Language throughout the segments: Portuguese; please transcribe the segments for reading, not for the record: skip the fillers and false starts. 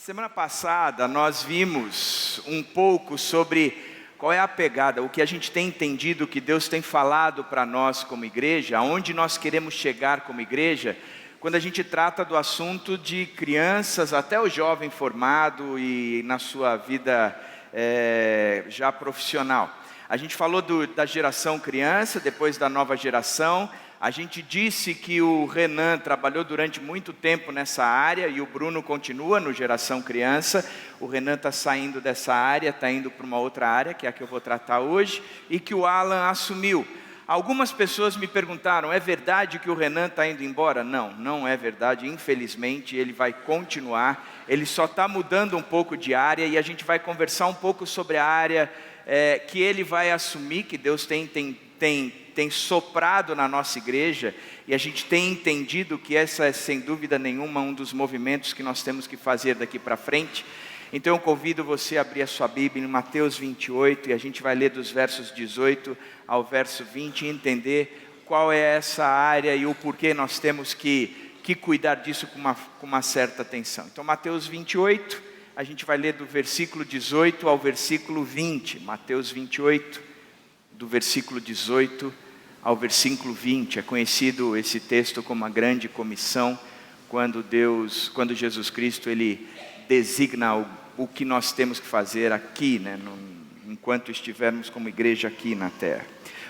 Semana passada nós vimos um pouco sobre qual é a pegada, o que a gente tem entendido que Deus tem falado para nós como igreja, aonde nós queremos chegar como igreja, quando a gente trata do assunto de crianças até o jovem formado e na sua vida já profissional. A gente falou da geração criança, depois da nova geração. A gente disse que o Renan trabalhou durante muito tempo nessa área e o Bruno continua no geração criança. O Renan está saindo dessa área, está indo para uma outra área, que é a que eu vou tratar hoje, e que o Alan assumiu. Algumas pessoas me perguntaram, é verdade que o Renan está indo embora? Não, não é verdade, infelizmente ele vai continuar. Ele só está mudando um pouco de área e a gente vai conversar um pouco sobre a área que ele vai assumir, que Deus tem soprado na nossa igreja, e a gente tem entendido que essa é sem dúvida nenhuma um dos movimentos que nós temos que fazer daqui para frente. Então eu convido você a abrir a sua Bíblia em Mateus 28, e a gente vai ler dos versos 18 ao verso 20 e entender qual é essa área e o porquê nós temos que cuidar disso com uma certa atenção. Então Mateus 28, a gente vai ler do versículo 18 ao versículo 20, Mateus 28, do versículo 18 ao versículo 20, é conhecido esse texto como a grande comissão, quando Jesus Cristo, ele designa o que nós temos que fazer aqui, enquanto estivermos como igreja aqui na terra.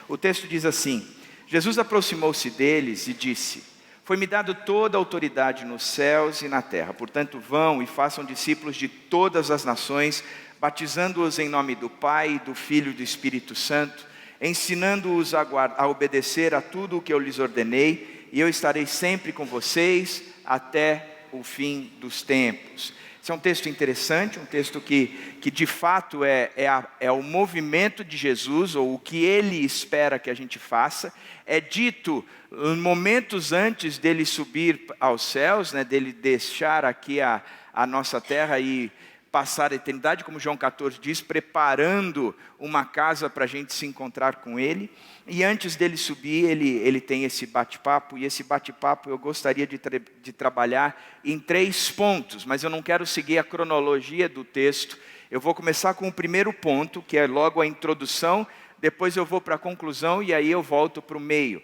O texto diz assim: Jesus aproximou-se deles e disse: foi-me dado toda a autoridade nos céus e na terra, portanto vão e façam discípulos de todas as nações, batizando-os em nome do Pai, do Filho e do Espírito Santo, ensinando-os a obedecer a tudo o que eu lhes ordenei, e eu estarei sempre com vocês até o fim dos tempos. Esse é um texto interessante, um texto que de fato é o movimento de Jesus, ou o que Ele espera que a gente faça. É dito momentos antes dele subir aos céus, dele deixar aqui a nossa terra e passar a eternidade, como João 14 diz, preparando uma casa para a gente se encontrar com Ele. E antes dele subir, ele tem esse bate-papo, e esse bate-papo eu gostaria de trabalhar em 3 pontos, mas eu não quero seguir a cronologia do texto. Eu vou começar com o primeiro ponto, que é logo a introdução, depois eu vou para a conclusão e aí eu volto para o meio.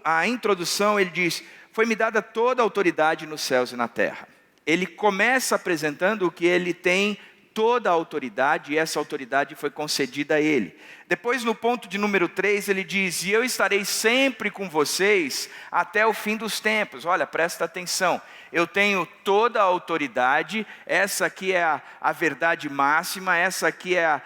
A introdução, ele diz: foi-me dada toda a autoridade nos céus e na terra. Ele começa apresentando que ele tem toda a autoridade, e essa autoridade foi concedida a ele. Depois, no ponto de número 3, ele diz: e eu estarei sempre com vocês até o fim dos tempos. Olha, presta atenção, eu tenho toda a autoridade, essa aqui é a verdade máxima, essa aqui é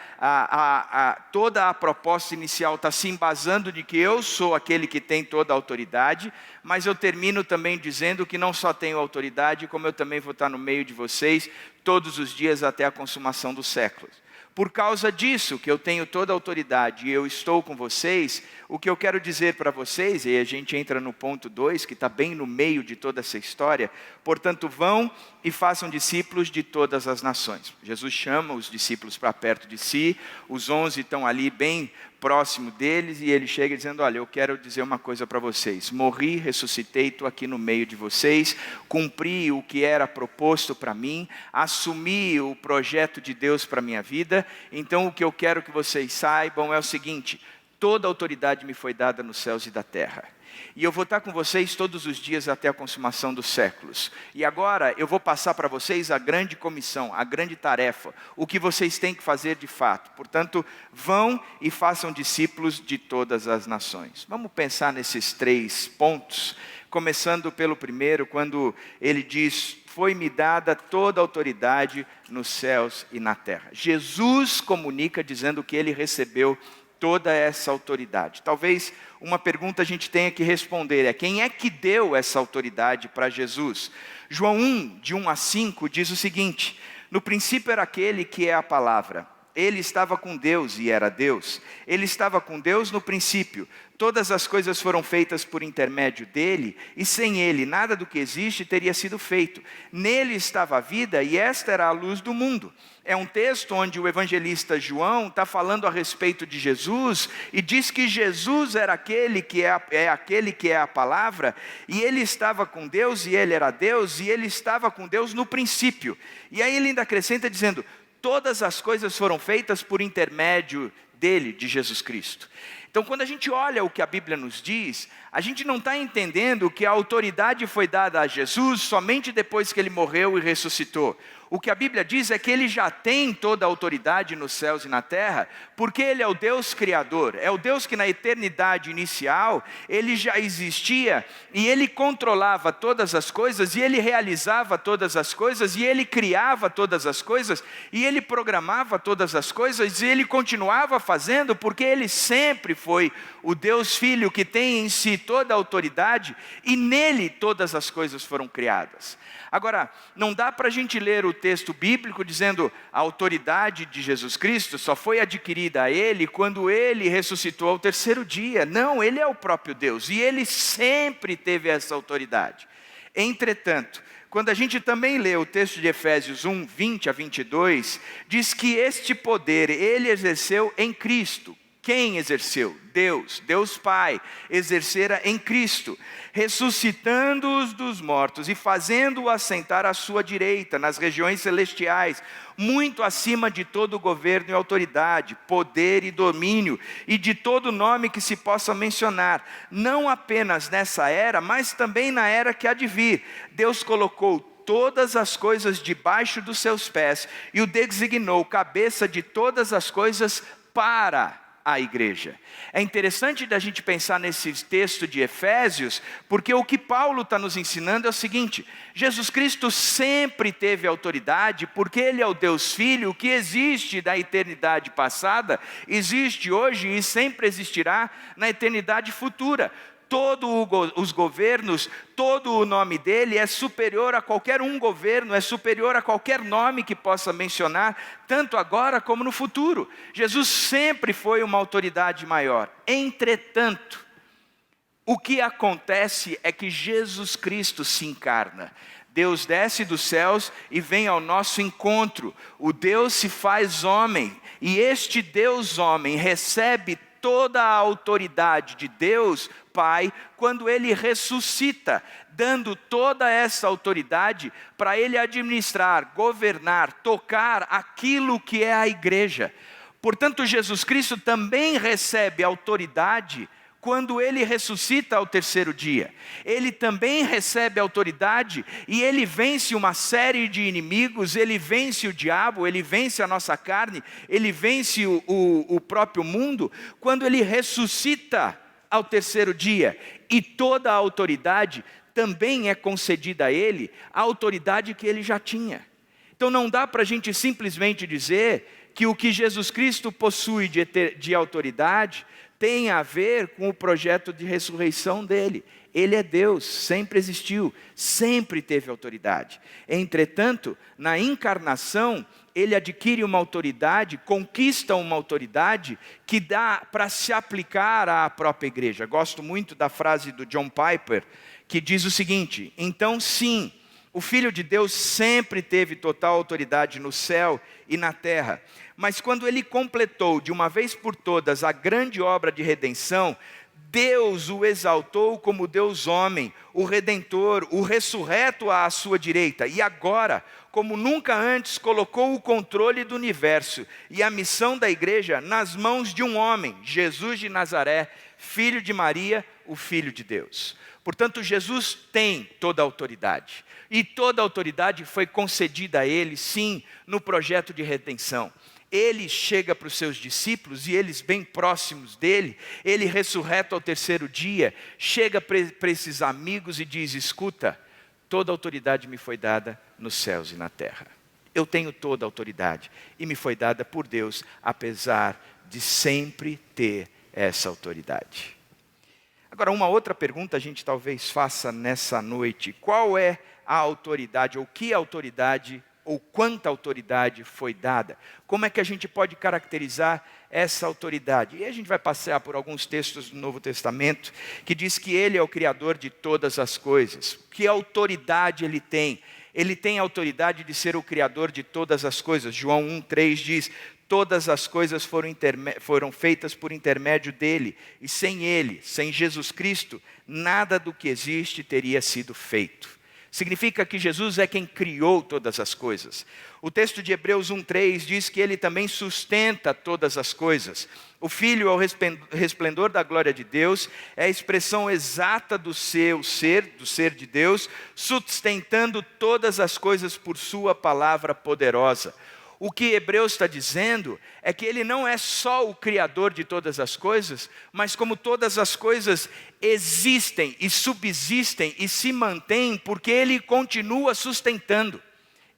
toda a proposta inicial está se embasando de que eu sou aquele que tem toda a autoridade, mas eu termino também dizendo que não só tenho autoridade, como eu também vou estar no meio de vocês todos os dias até a consumação dos séculos. Por causa disso, que eu tenho toda a autoridade e eu estou com vocês, o que eu quero dizer para vocês, e a gente entra no ponto 2, que está bem no meio de toda essa história: portanto vão e façam discípulos de todas as nações. Jesus chama os discípulos para perto de si, os 11 estão ali bem próximo deles, e ele chega dizendo: olha, eu quero dizer uma coisa para vocês, morri, ressuscitei, estou aqui no meio de vocês, cumpri o que era proposto para mim, assumi o projeto de Deus para a minha vida. Então o que eu quero que vocês saibam é o seguinte: toda a autoridade me foi dada nos céus e da terra, e eu vou estar com vocês todos os dias até a consumação dos séculos. E agora eu vou passar para vocês a grande comissão, a grande tarefa, o que vocês têm que fazer de fato. Portanto, vão e façam discípulos de todas as nações. Vamos pensar nesses 3 pontos, começando pelo primeiro, quando ele diz: foi-me dada toda a autoridade nos céus e na terra. Jesus comunica dizendo que ele recebeu toda essa autoridade. Talvez uma pergunta a gente tenha que responder é: quem é que deu essa autoridade para Jesus? João 1, de 1 a 5, diz o seguinte: no princípio era aquele que é a palavra, Ele estava com Deus e era Deus. Ele estava com Deus no princípio. Todas as coisas foram feitas por intermédio dele, e sem ele nada do que existe teria sido feito. Nele estava a vida, e esta era a luz do mundo. É um texto onde o evangelista João está falando a respeito de Jesus, e diz que Jesus era aquele que é a palavra, e ele estava com Deus, e ele era Deus, e ele estava com Deus no princípio. E aí ele ainda acrescenta dizendo, todas as coisas foram feitas por intermédio dele, de Jesus Cristo. Então, quando a gente olha o que a Bíblia nos diz, a gente não está entendendo que a autoridade foi dada a Jesus somente depois que ele morreu e ressuscitou. O que a Bíblia diz é que ele já tem toda a autoridade nos céus e na terra, porque ele é o Deus Criador, é o Deus que na eternidade inicial, ele já existia, e ele controlava todas as coisas, e ele realizava todas as coisas, e ele criava todas as coisas, e ele programava todas as coisas, e ele continuava fazendo, porque ele sempre foi o Deus Filho que tem em si toda a autoridade, e nele todas as coisas foram criadas. Agora, não dá para a gente ler o texto bíblico dizendo a autoridade de Jesus Cristo só foi adquirida a ele quando ele ressuscitou ao terceiro dia. Não, ele é o próprio Deus e ele sempre teve essa autoridade. Entretanto, quando a gente também lê o texto de Efésios 1, 20 a 22, diz que este poder ele exerceu em Cristo. Quem exerceu? Deus, Deus Pai, exercera em Cristo, ressuscitando-os dos mortos e fazendo-o assentar à sua direita, nas regiões celestiais, muito acima de todo governo e autoridade, poder e domínio, e de todo nome que se possa mencionar, não apenas nessa era, mas também na era que há de vir. Deus colocou todas as coisas debaixo dos seus pés, e o designou cabeça de todas as coisas para a igreja. É interessante da gente pensar nesse texto de Efésios, porque o que Paulo está nos ensinando é o seguinte: Jesus Cristo sempre teve autoridade, porque ele é o Deus Filho, que existe da eternidade passada, existe hoje e sempre existirá na eternidade futura. Todos os governos, todo o nome dele é superior a qualquer um governo, é superior a qualquer nome que possa mencionar, tanto agora como no futuro. Jesus sempre foi uma autoridade maior. Entretanto, o que acontece é que Jesus Cristo se encarna. Deus desce dos céus e vem ao nosso encontro. O Deus se faz homem, e este Deus homem recebe toda a autoridade de Deus Pai, quando ele ressuscita, dando toda essa autoridade para ele administrar, governar, tocar aquilo que é a igreja. Portanto, Jesus Cristo também recebe autoridade quando ele ressuscita ao terceiro dia. Ele também recebe autoridade e ele vence uma série de inimigos, ele vence o diabo, ele vence a nossa carne, ele vence o próprio mundo, quando ele ressuscita ao terceiro dia, e toda a autoridade também é concedida a ele, a autoridade que ele já tinha. Então não dá para a gente simplesmente dizer que o que Jesus Cristo possui de autoridade tem a ver com o projeto de ressurreição dele. Ele é Deus, sempre existiu, sempre teve autoridade. Entretanto, na encarnação, ele adquire uma autoridade, conquista uma autoridade que dá para se aplicar à própria igreja. Gosto muito da frase do John Piper, que diz o seguinte: então sim, o Filho de Deus sempre teve total autoridade no céu e na terra, mas quando ele completou de uma vez por todas a grande obra de redenção, Deus o exaltou como Deus homem, o Redentor, o ressurreto à sua direita, e agora, como nunca antes, colocou o controle do universo e a missão da igreja nas mãos de um homem, Jesus de Nazaré, filho de Maria, o Filho de Deus. Portanto, Jesus tem toda a autoridade, e toda a autoridade foi concedida a ele, sim, no projeto de redenção. Ele chega para os seus discípulos, e eles bem próximos dele, ele ressurreto ao terceiro dia, chega para esses amigos e diz: escuta, toda a autoridade me foi dada nos céus e na terra. Eu tenho toda a autoridade, e me foi dada por Deus, apesar de sempre ter essa autoridade. Agora, uma outra pergunta a gente talvez faça nessa noite: qual é a autoridade, ou que autoridade ou quanta autoridade foi dada. Como é que a gente pode caracterizar essa autoridade? E a gente vai passear por alguns textos do Novo Testamento, que diz que Ele é o Criador de todas as coisas. Que autoridade Ele tem? Ele tem a autoridade de ser o Criador de todas as coisas. João 1,3 diz: todas as coisas foram feitas por intermédio dEle, e sem Ele, sem Jesus Cristo, nada do que existe teria sido feito. Significa que Jesus é quem criou todas as coisas. O texto de Hebreus 1,3 diz que Ele também sustenta todas as coisas. O Filho é o resplendor da glória de Deus, é a expressão exata do seu ser, do ser de Deus, sustentando todas as coisas por sua palavra poderosa. O que Hebreus está dizendo é que Ele não é só o Criador de todas as coisas, mas como todas as coisas existem e subsistem e se mantêm, porque Ele continua sustentando.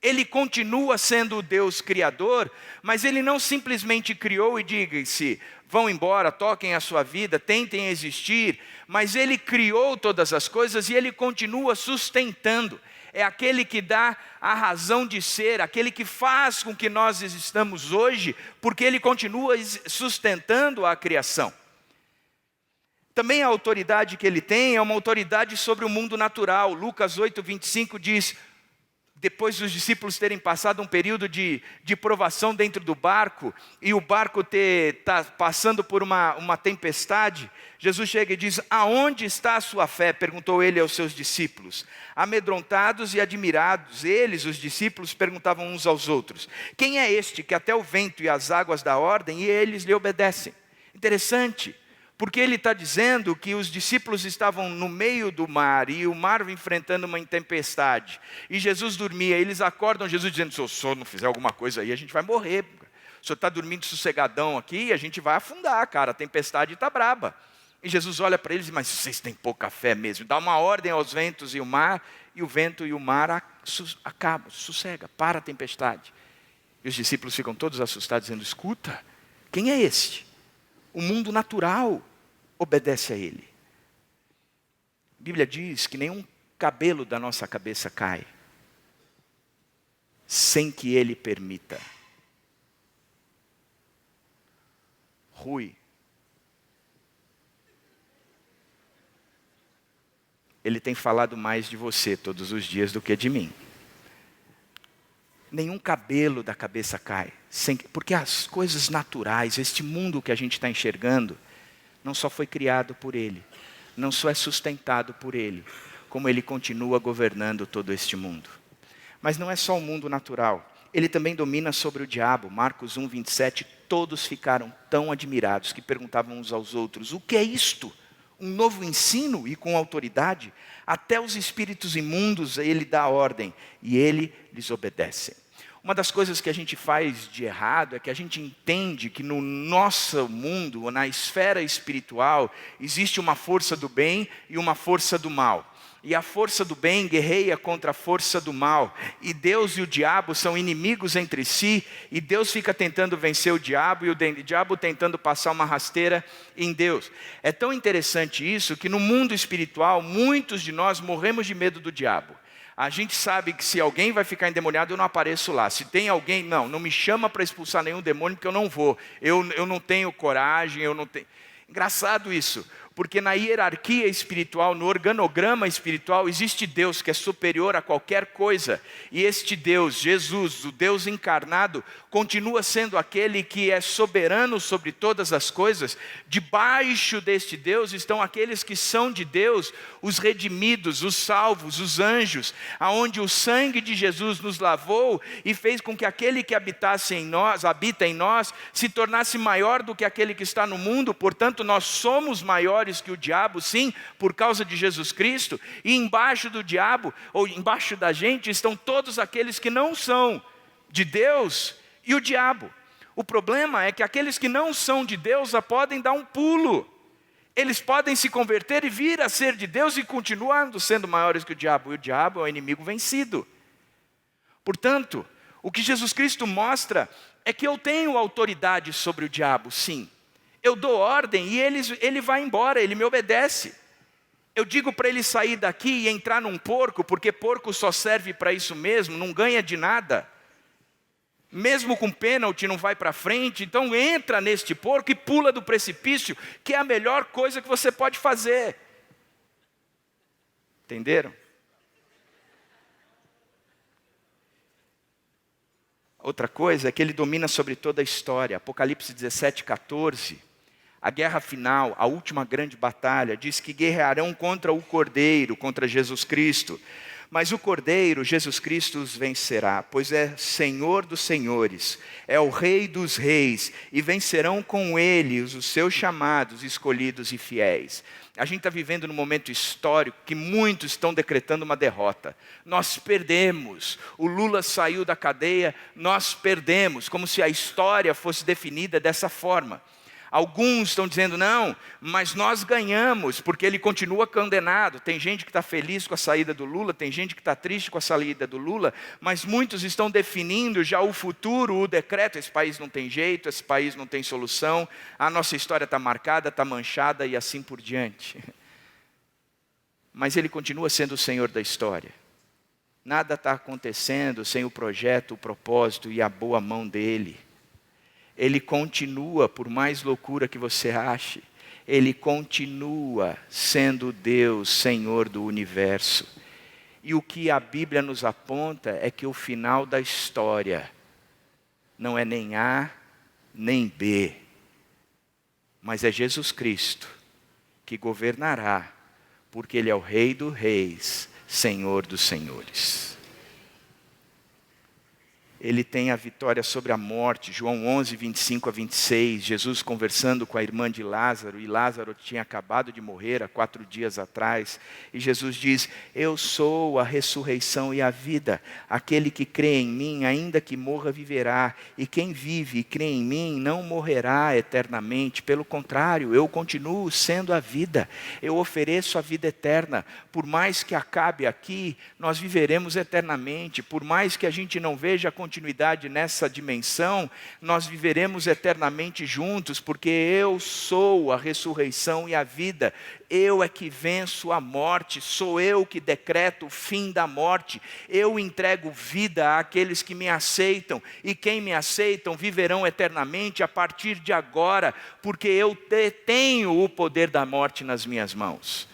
Ele continua sendo o Deus Criador, mas Ele não simplesmente criou e diga-se, vão embora, toquem a sua vida, tentem existir, mas Ele criou todas as coisas e Ele continua sustentando. É aquele que dá a razão de ser, aquele que faz com que nós existamos hoje, porque Ele continua sustentando a criação. Também a autoridade que Ele tem é uma autoridade sobre o mundo natural. Lucas 8,25 diz: depois dos discípulos terem passado um período de provação dentro do barco, e o barco está passando por uma tempestade, Jesus chega e diz: aonde está a sua fé? Perguntou Ele aos seus discípulos. Amedrontados e admirados, eles, os discípulos, perguntavam uns aos outros: quem é este que até o vento e as águas dá ordem, e eles lhe obedecem? Interessante. Porque ele está dizendo que os discípulos estavam no meio do mar, e o mar enfrentando uma tempestade, e Jesus dormia. Eles acordam Jesus dizendo: se o senhor não fizer alguma coisa aí, a gente vai morrer. O senhor está dormindo sossegadão aqui, e a gente vai afundar, cara, a tempestade está braba. E Jesus olha para eles e diz: mas vocês têm pouca fé mesmo. Dá uma ordem aos ventos e o mar, e o vento e o mar acabam, sossega, para a tempestade. E os discípulos ficam todos assustados, dizendo: escuta, quem é este? O mundo natural obedece a Ele. A Bíblia diz que nenhum cabelo da nossa cabeça cai sem que Ele permita. Rui, Ele tem falado mais de você todos os dias do que de mim. Nenhum cabelo da cabeça cai, porque as coisas naturais, este mundo que a gente está enxergando, não só foi criado por Ele, não só é sustentado por Ele, como Ele continua governando todo este mundo. Mas não é só o mundo natural, Ele também domina sobre o diabo. Marcos 1,27, todos ficaram tão admirados que perguntavam uns aos outros: o que é isto? Um novo ensino e com autoridade? Até os espíritos imundos Ele dá ordem e Ele lhes obedece. Uma das coisas que a gente faz de errado é que a gente entende que no nosso mundo, na esfera espiritual, existe uma força do bem e uma força do mal. E a força do bem guerreia contra a força do mal. E Deus e o diabo são inimigos entre si. E Deus fica tentando vencer o diabo, e o diabo tentando passar uma rasteira em Deus. É tão interessante isso, que no mundo espiritual, muitos de nós morremos de medo do diabo. A gente sabe que se alguém vai ficar endemoniado, eu não apareço lá. Se tem alguém, não me chama para expulsar nenhum demônio, porque eu não vou. Eu não tenho coragem, eu não tenho... Engraçado isso, porque na hierarquia espiritual, no organograma espiritual, existe Deus que é superior a qualquer coisa. E este Deus, Jesus, o Deus encarnado, continua sendo aquele que é soberano sobre todas as coisas. Debaixo deste Deus estão aqueles que são de Deus, os redimidos, os salvos, os anjos, aonde o sangue de Jesus nos lavou e fez com que aquele que habita em nós, se tornasse maior do que aquele que está no mundo. Portanto, nós somos maiores que o diabo, sim, por causa de Jesus Cristo. E embaixo do diabo, ou embaixo da gente, estão todos aqueles que não são de Deus e o diabo. O problema é que aqueles que não são de Deus podem dar um pulo. Eles podem se converter e vir a ser de Deus e continuando sendo maiores que o diabo. E o diabo é o inimigo vencido. Portanto, o que Jesus Cristo mostra é que eu tenho autoridade sobre o diabo, sim. Eu dou ordem e ele vai embora, ele me obedece. Eu digo para ele sair daqui e entrar num porco, porque porco só serve para isso mesmo, não ganha de nada. Mesmo com pênalti não vai para frente, então entra neste porco e pula do precipício, que é a melhor coisa que você pode fazer. Entenderam? Outra coisa é que ele domina sobre toda a história. Apocalipse 17:14. A guerra final, a última grande batalha, diz que guerrearão contra o Cordeiro, contra Jesus Cristo. Mas o Cordeiro, Jesus Cristo, os vencerá, pois é Senhor dos senhores, é o Rei dos reis, e vencerão com ele os seus chamados, escolhidos e fiéis. A gente está vivendo num momento histórico que muitos estão decretando uma derrota. Nós perdemos, o Lula saiu da cadeia, nós perdemos, como se a história fosse definida dessa forma. Alguns estão dizendo, não, mas nós ganhamos, porque ele continua condenado. Tem gente que está feliz com a saída do Lula, tem gente que está triste com a saída do Lula, mas muitos estão definindo já o futuro, o decreto. Esse país não tem jeito, esse país não tem solução, a nossa história está marcada, está manchada e assim por diante. Mas ele continua sendo o Senhor da história. Nada está acontecendo sem o projeto, o propósito e a boa mão dele. Ele continua, por mais loucura que você ache, ele continua sendo Deus, Senhor do universo. E o que a Bíblia nos aponta é que o final da história não é nem A, nem B, mas é Jesus Cristo que governará, porque Ele é o Rei dos reis, Senhor dos senhores. Ele tem a vitória sobre a morte. João 11:25-26, Jesus conversando com a irmã de Lázaro, e Lázaro tinha acabado de morrer há 4 dias atrás, e Jesus diz, eu sou a ressurreição e a vida, aquele que crê em mim, ainda que morra, viverá, e quem vive e crê em mim, não morrerá eternamente, pelo contrário, eu continuo sendo a vida, eu ofereço a vida eterna, por mais que acabe aqui, nós viveremos eternamente, por mais que a gente não veja a continuidade nessa dimensão, nós viveremos eternamente juntos, porque eu sou a ressurreição e a vida, eu é que venço a morte, sou eu que decreto o fim da morte, eu entrego vida àqueles que me aceitam, e quem me aceitam viverão eternamente a partir de agora, porque eu tenho o poder da morte nas minhas mãos.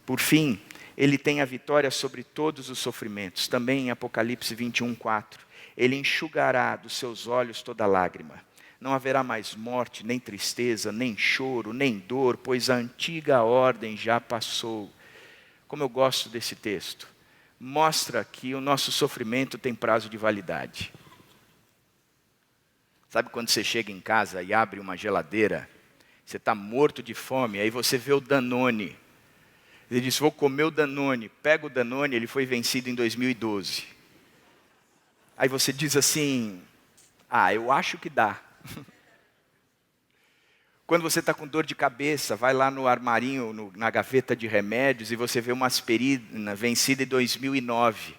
Por fim, ele tem a vitória sobre todos os sofrimentos. Também em Apocalipse 21:4. Ele enxugará dos seus olhos toda lágrima. Não haverá mais morte, nem tristeza, nem choro, nem dor, pois a antiga ordem já passou. Como eu gosto desse texto. Mostra que o nosso sofrimento tem prazo de validade. Sabe quando você chega em casa e abre uma geladeira, você está morto de fome, aí você vê o Danone. Ele disse, vou comer o Danone. Pega o Danone, ele foi vencido em 2012. Aí você diz assim, eu acho que dá. Quando você está com dor de cabeça, vai lá no armarinho, na gaveta de remédios, e você vê uma aspirina vencida em 2009.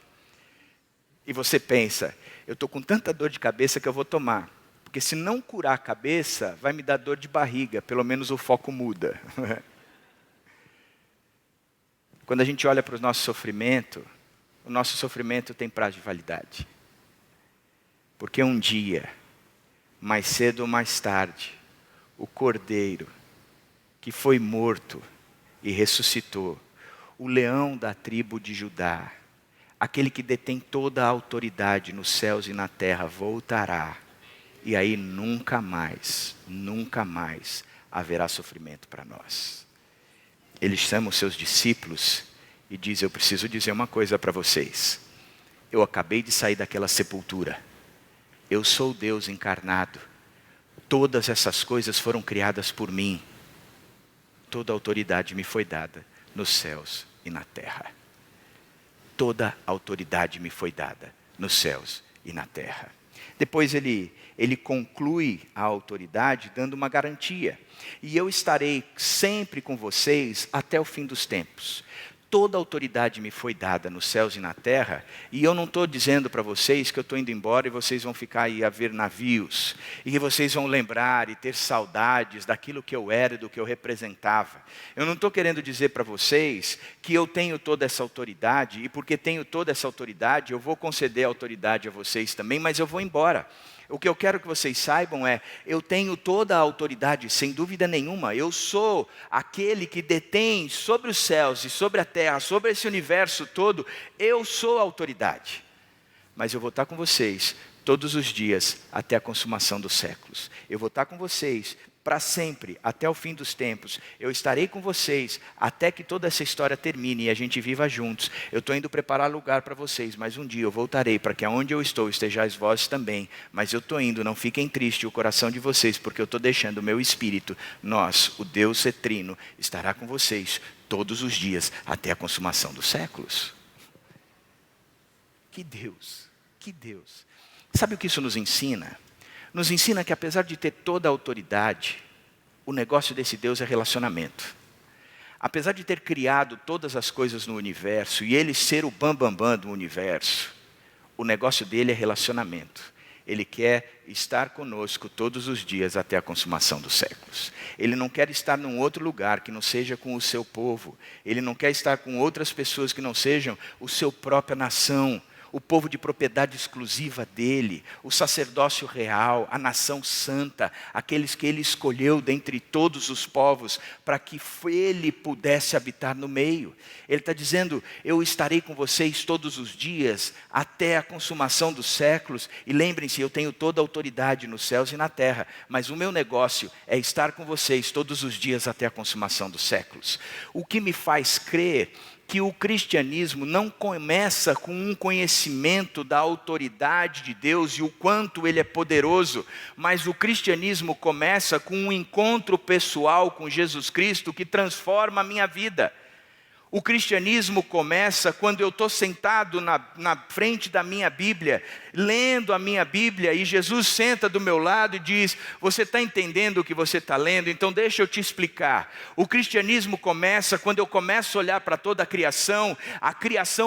E você pensa, eu estou com tanta dor de cabeça que eu vou tomar. Porque se não curar a cabeça, vai me dar dor de barriga, pelo menos o foco muda. Quando a gente olha para o nosso sofrimento tem prazo de validade. Porque um dia, mais cedo ou mais tarde, o Cordeiro, que foi morto e ressuscitou, o leão da tribo de Judá, aquele que detém toda a autoridade nos céus e na terra, voltará. E aí nunca mais haverá sofrimento para nós. Ele chama os seus discípulos e diz, eu preciso dizer uma coisa para vocês. Eu acabei de sair daquela sepultura. Eu sou Deus encarnado. Todas essas coisas foram criadas por mim. Toda autoridade me foi dada nos céus e na terra. Toda autoridade me foi dada nos céus e na terra. Depois ele conclui a autoridade dando uma garantia. E eu estarei sempre com vocês até o fim dos tempos. Toda autoridade me foi dada nos céus e na terra, e eu não estou dizendo para vocês que eu estou indo embora e vocês vão ficar aí a ver navios, e que vocês vão lembrar e ter saudades daquilo que eu era e do que eu representava. Eu não estou querendo dizer para vocês que eu tenho toda essa autoridade, e porque tenho toda essa autoridade, eu vou conceder a autoridade a vocês também, mas eu vou embora. O que eu quero que vocês saibam é, eu tenho toda a autoridade, sem dúvida nenhuma. Eu sou aquele que detém sobre os céus e sobre a terra, sobre esse universo todo. Eu sou a autoridade. Mas eu vou estar com vocês todos os dias até a consumação dos séculos. Eu vou estar com vocês para sempre, até o fim dos tempos. Eu estarei com vocês até que toda essa história termine e a gente viva juntos. Eu estou indo preparar lugar para vocês, mas um dia eu voltarei para que aonde eu estou estejais vós também. Mas eu estou indo, não fiquem tristes o coração de vocês, porque eu estou deixando o meu espírito. Nós, o Deus Trino, estará com vocês todos os dias até a consumação dos séculos. Que Deus, que Deus. Sabe o que isso nos ensina? Nos ensina que apesar de ter toda a autoridade, o negócio desse Deus é relacionamento. Apesar de ter criado todas as coisas no universo e Ele ser o bambambam do universo, o negócio dele é relacionamento. Ele quer estar conosco todos os dias até a consumação dos séculos. Ele não quer estar num outro lugar que não seja com o seu povo. Ele não quer estar com outras pessoas que não sejam o seu própria nação. O povo de propriedade exclusiva dele, o sacerdócio real, a nação santa, aqueles que ele escolheu dentre todos os povos, para que ele pudesse habitar no meio. Ele está dizendo, eu estarei com vocês todos os dias, até a consumação dos séculos, e lembrem-se, eu tenho toda a autoridade nos céus e na terra, mas o meu negócio é estar com vocês todos os dias até a consumação dos séculos. O que me faz crer que o cristianismo não começa com um conhecimento da autoridade de Deus e o quanto Ele é poderoso, mas o cristianismo começa com um encontro pessoal com Jesus Cristo que transforma a minha vida. O cristianismo começa quando eu estou sentado na frente da minha Bíblia, lendo a minha Bíblia, e Jesus senta do meu lado e diz, você está entendendo o que você está lendo? Então deixa eu te explicar. O cristianismo começa quando eu começo a olhar para toda a criação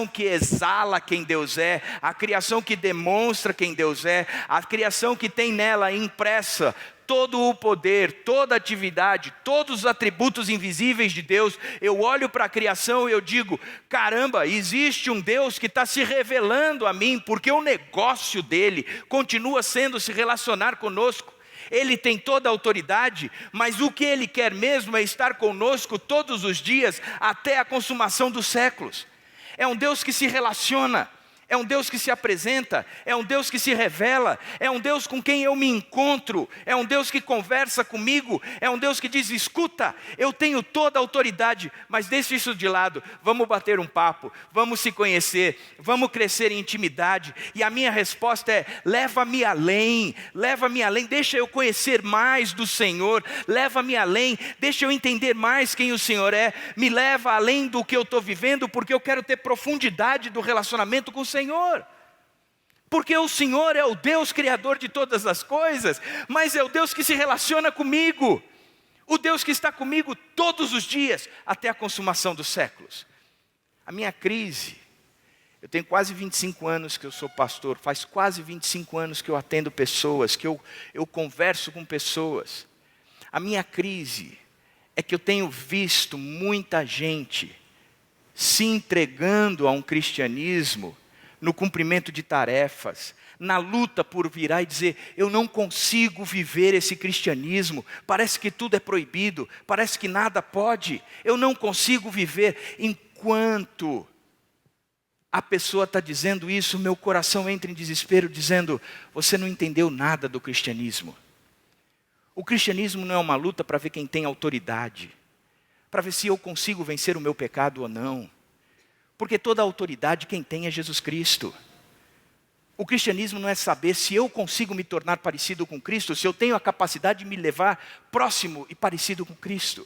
que exala quem Deus é, a criação que demonstra quem Deus é, a criação que tem nela impressa todo o poder, toda a atividade, todos os atributos invisíveis de Deus. Eu olho para a criação e eu digo, caramba, existe um Deus que está se revelando a mim, porque o negócio dele continua sendo se relacionar conosco. Ele tem toda a autoridade, mas o que Ele quer mesmo é estar conosco todos os dias, até a consumação dos séculos. É um Deus que se relaciona, é um Deus que se apresenta, é um Deus que se revela, é um Deus com quem eu me encontro, é um Deus que conversa comigo, é um Deus que diz, escuta, eu tenho toda a autoridade, mas deixa isso de lado, vamos bater um papo, vamos se conhecer, vamos crescer em intimidade. E a minha resposta é, leva-me além, deixa eu conhecer mais do Senhor, leva-me além, deixa eu entender mais quem o Senhor é, me leva além do que eu estou vivendo, porque eu quero ter profundidade do relacionamento com o Senhor. Porque o Senhor é o Deus criador de todas as coisas, mas é o Deus que se relaciona comigo, o Deus que está comigo todos os dias, até a consumação dos séculos. A minha crise, eu tenho quase 25 anos que eu sou pastor, faz quase 25 anos que eu atendo pessoas, que eu converso com pessoas. A minha crise é que eu tenho visto muita gente se entregando a um cristianismo no cumprimento de tarefas, na luta por virar e dizer, eu não consigo viver esse cristianismo, parece que tudo é proibido, parece que nada pode, eu não consigo viver. Enquanto a pessoa está dizendo isso, meu coração entra em desespero, dizendo, você não entendeu nada do cristianismo. O cristianismo não é uma luta para ver quem tem autoridade, para ver se eu consigo vencer o meu pecado ou não. Porque toda a autoridade quem tem é Jesus Cristo. O cristianismo não é saber se eu consigo me tornar parecido com Cristo, se eu tenho a capacidade de me levar próximo e parecido com Cristo.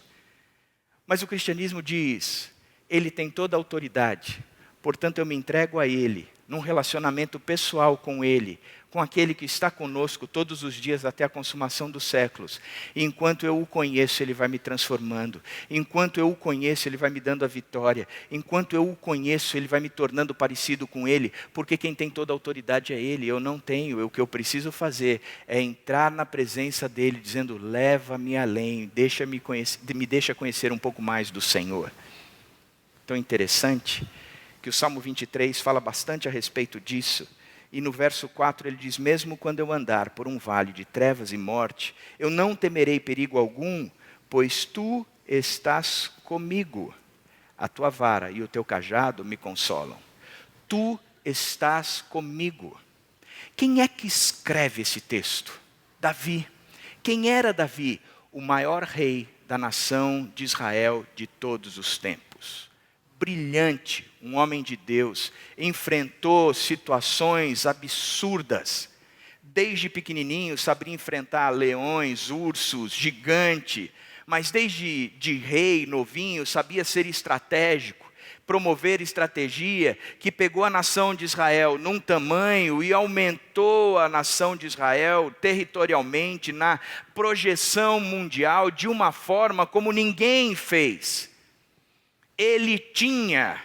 Mas o cristianismo diz, Ele tem toda a autoridade, portanto eu me entrego a Ele, num relacionamento pessoal com Ele, com aquele que está conosco todos os dias até a consumação dos séculos. E enquanto eu o conheço, Ele vai me transformando. Enquanto eu o conheço, Ele vai me dando a vitória. Enquanto eu o conheço, Ele vai me tornando parecido com Ele, porque quem tem toda a autoridade é Ele, eu não tenho. O que eu preciso fazer é entrar na presença dEle, dizendo, leva-me além, me deixa conhecer um pouco mais do Senhor. Então é interessante que o Salmo 23 fala bastante a respeito disso. E no verso 4 ele diz, mesmo quando eu andar por um vale de trevas e morte, eu não temerei perigo algum, pois tu estás comigo. A tua vara e o teu cajado me consolam. Tu estás comigo. Quem é que escreve esse texto? Davi. Quem era Davi? O maior rei da nação de Israel de todos os tempos. Brilhante, um homem de Deus, enfrentou situações absurdas. Desde pequenininho sabia enfrentar leões, ursos, gigante, mas desde de rei, novinho, sabia ser estratégico, promover estratégia que pegou a nação de Israel num tamanho e aumentou a nação de Israel territorialmente na projeção mundial de uma forma como ninguém fez. Ele tinha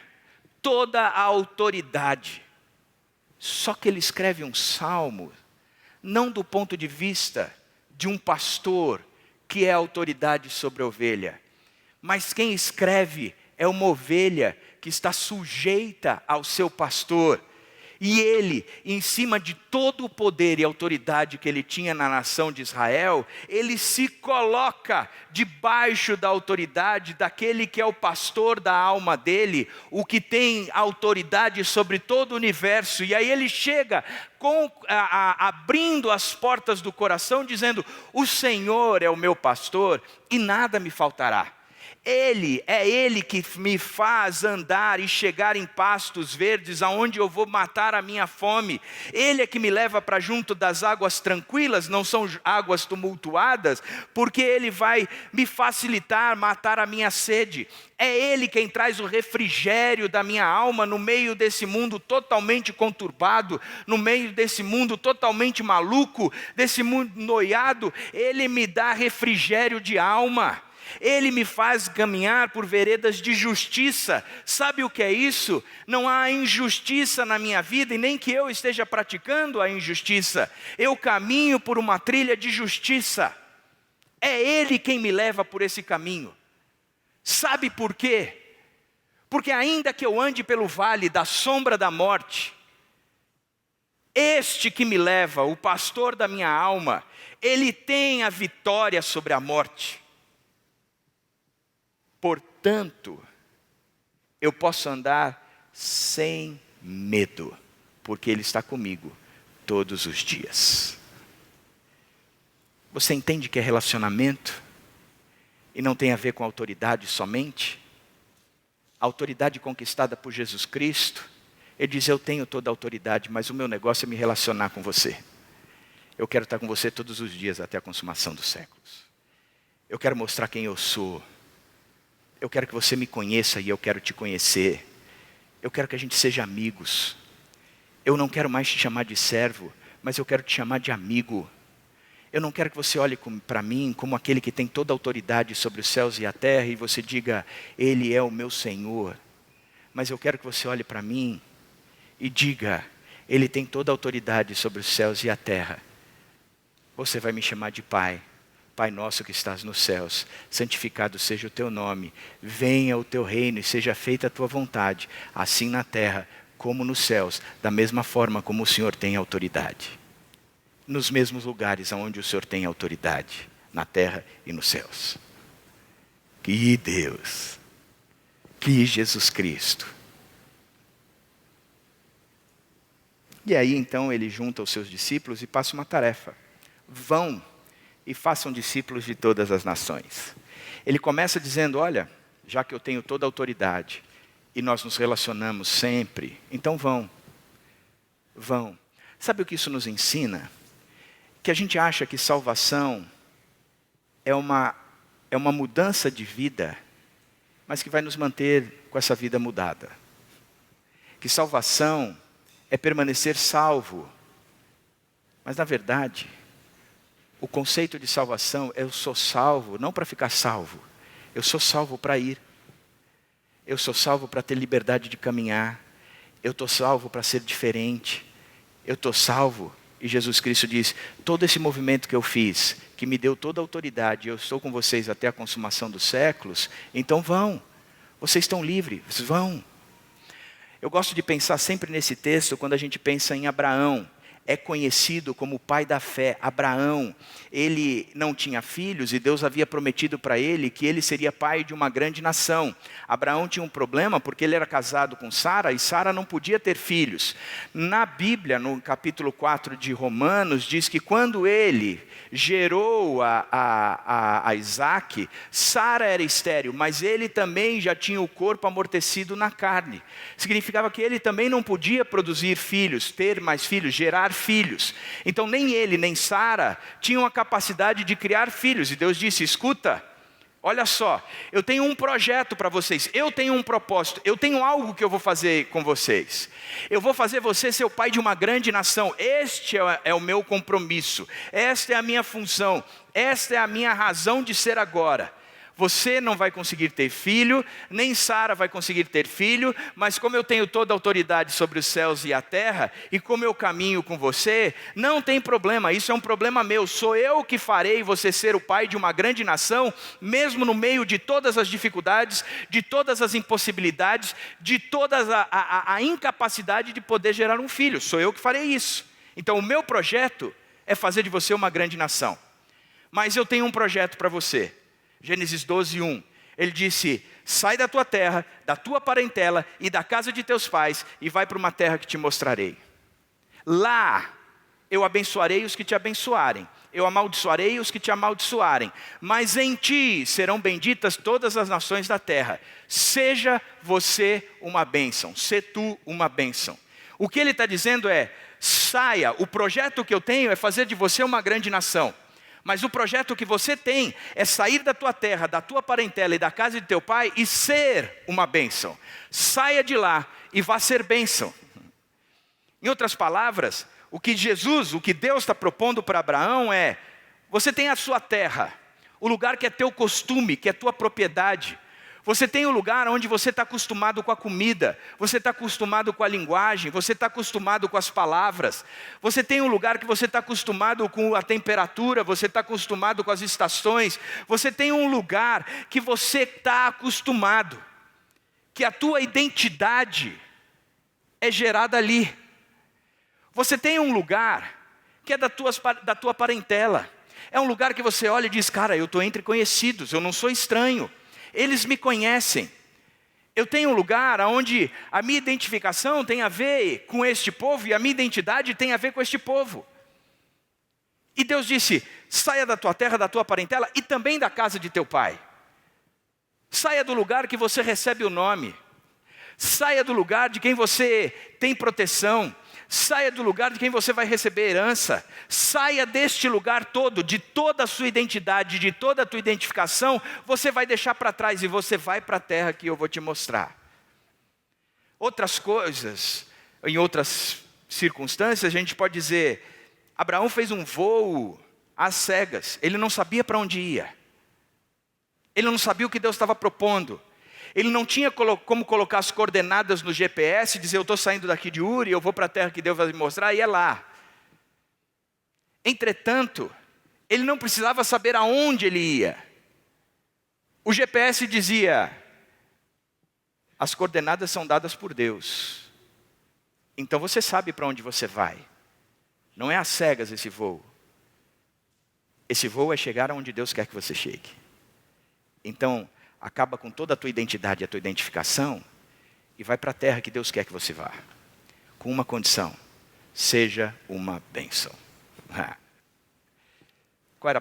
toda a autoridade. Só que ele escreve um salmo, não do ponto de vista de um pastor que é autoridade sobre a ovelha, mas quem escreve é uma ovelha que está sujeita ao seu pastor. E ele, em cima de todo o poder e autoridade que ele tinha na nação de Israel, ele se coloca debaixo da autoridade daquele que é o pastor da alma dele, o que tem autoridade sobre todo o universo. E aí ele chega abrindo as portas do coração, dizendo, o Senhor é o meu pastor e nada me faltará. Ele que me faz andar e chegar em pastos verdes, aonde eu vou matar a minha fome. Ele é que me leva para junto das águas tranquilas, não são águas tumultuadas, porque Ele vai me facilitar, matar a minha sede. É Ele quem traz o refrigério da minha alma no meio desse mundo totalmente conturbado, no meio desse mundo totalmente maluco, desse mundo noiado. Ele me dá refrigério de alma. Ele me faz caminhar por veredas de justiça. Sabe o que é isso? Não há injustiça na minha vida e nem que eu esteja praticando a injustiça. Eu caminho por uma trilha de justiça. É Ele quem me leva por esse caminho. Sabe por quê? Porque ainda que eu ande pelo vale da sombra da morte, este que me leva, o pastor da minha alma, Ele tem a vitória sobre a morte. Portanto, eu posso andar sem medo, porque Ele está comigo todos os dias. Você entende que é relacionamento e não tem a ver com autoridade somente? A autoridade conquistada por Jesus Cristo, Ele diz, eu tenho toda a autoridade, mas o meu negócio é me relacionar com você. Eu quero estar com você todos os dias até a consumação dos séculos. Eu quero mostrar quem eu sou. Eu quero que você me conheça e eu quero te conhecer. Eu quero que a gente seja amigos. Eu não quero mais te chamar de servo, mas eu quero te chamar de amigo. Eu não quero que você olhe para mim como aquele que tem toda a autoridade sobre os céus e a terra e você diga, Ele é o meu Senhor. Mas eu quero que você olhe para mim e diga, Ele tem toda a autoridade sobre os céus e a terra. Você vai me chamar de Pai. Pai nosso que estás nos céus, santificado seja o teu nome, venha o teu reino e seja feita a tua vontade, assim na terra como nos céus, da mesma forma como o Senhor tem autoridade. Nos mesmos lugares onde o Senhor tem autoridade, na terra e nos céus. Que Deus, que Jesus Cristo. E aí então ele junta os seus discípulos e passa uma tarefa. Vão e façam discípulos de todas as nações. Ele começa dizendo, olha, já que eu tenho toda a autoridade, e nós nos relacionamos sempre, então vão. Sabe o que isso nos ensina? Que a gente acha que salvação é uma mudança de vida, mas que vai nos manter com essa vida mudada. Que salvação é permanecer salvo. Mas na verdade, o conceito de salvação é eu sou salvo, não para ficar salvo. Eu sou salvo para ir. Eu sou salvo para ter liberdade de caminhar. Eu estou salvo para ser diferente. Eu estou salvo. E Jesus Cristo diz, todo esse movimento que eu fiz, que me deu toda a autoridade, eu estou com vocês até a consumação dos séculos, então vão. Vocês estão livres, vão. Eu gosto de pensar sempre nesse texto quando a gente pensa em Abraão. É conhecido como o pai da fé. Abraão, ele não tinha filhos e Deus havia prometido para ele que ele seria pai de uma grande nação. Abraão tinha um problema porque ele era casado com Sara e Sara não podia ter filhos. Na Bíblia, no capítulo 4 de Romanos, diz que quando ele gerou a Isaac, Sara era estéril, mas ele também já tinha o corpo amortecido na carne. Significava que ele também não podia produzir filhos, ter mais filhos, gerar filhos. Então nem ele nem Sara tinham a capacidade de criar filhos. E Deus disse, escuta, olha só, eu tenho um projeto para vocês, eu tenho um propósito, eu tenho algo que eu vou fazer com vocês. Eu vou fazer você ser o pai de uma grande nação. Este é o meu compromisso, esta é a minha função, esta é a minha razão de ser agora. Você não vai conseguir ter filho, nem Sara vai conseguir ter filho, mas como eu tenho toda a autoridade sobre os céus e a terra, e como eu caminho com você, não tem problema, isso é um problema meu. Sou eu que farei você ser o pai de uma grande nação, mesmo no meio de todas as dificuldades, de todas as impossibilidades, de toda a incapacidade de poder gerar um filho. Sou eu que farei isso. Então o meu projeto é fazer de você uma grande nação. Mas eu tenho um projeto para você. Gênesis 12, 1, ele disse, sai da tua terra, da tua parentela e da casa de teus pais e vai para uma terra que te mostrarei. Lá eu abençoarei os que te abençoarem, eu amaldiçoarei os que te amaldiçoarem, mas em ti serão benditas todas as nações da terra. Seja você uma bênção, sê tu uma bênção. O que ele está dizendo é, saia, o projeto que eu tenho é fazer de você uma grande nação. Mas o projeto que você tem é sair da tua terra, da tua parentela e da casa de teu pai e ser uma bênção. Saia de lá e vá ser bênção. Em outras palavras, o que Deus está propondo para Abraão é, você tem a sua terra, o lugar que é teu costume, que é tua propriedade. Você tem um lugar onde você está acostumado com a comida, você está acostumado com a linguagem, você está acostumado com as palavras. Você tem um lugar que você está acostumado com a temperatura, você está acostumado com as estações. Você tem um lugar que você está acostumado, que a tua identidade é gerada ali. Você tem um lugar que é da tua parentela. É um lugar que você olha e diz, cara, eu estou entre conhecidos, eu não sou estranho. Eles me conhecem. Eu tenho um lugar onde a minha identificação tem a ver com este povo e a minha identidade tem a ver com este povo. E Deus disse, saia da tua terra, da tua parentela e também da casa de teu pai. Saia do lugar que você recebe o nome. Saia do lugar de quem você tem proteção. Saia do lugar de quem você vai receber herança. Saia deste lugar todo, de toda a sua identidade, de toda a tua identificação, você vai deixar para trás e você vai para a terra que eu vou te mostrar. Outras coisas, em outras circunstâncias, a gente pode dizer, Abraão fez um voo às cegas, ele não sabia para onde ia. Ele não sabia o que Deus estava propondo. Ele não tinha como colocar as coordenadas no GPS e dizer, eu estou saindo daqui de Uri, eu vou para a terra que Deus vai me mostrar, e é lá. Entretanto, ele não precisava saber aonde ele ia. O GPS dizia, as coordenadas são dadas por Deus. Então você sabe para onde você vai. Não é às cegas esse voo. Esse voo é chegar aonde Deus quer que você chegue. Então, acaba com toda a tua identidade e a tua identificação e vai para a terra que Deus quer que você vá. Com uma condição, seja uma bênção. Qual era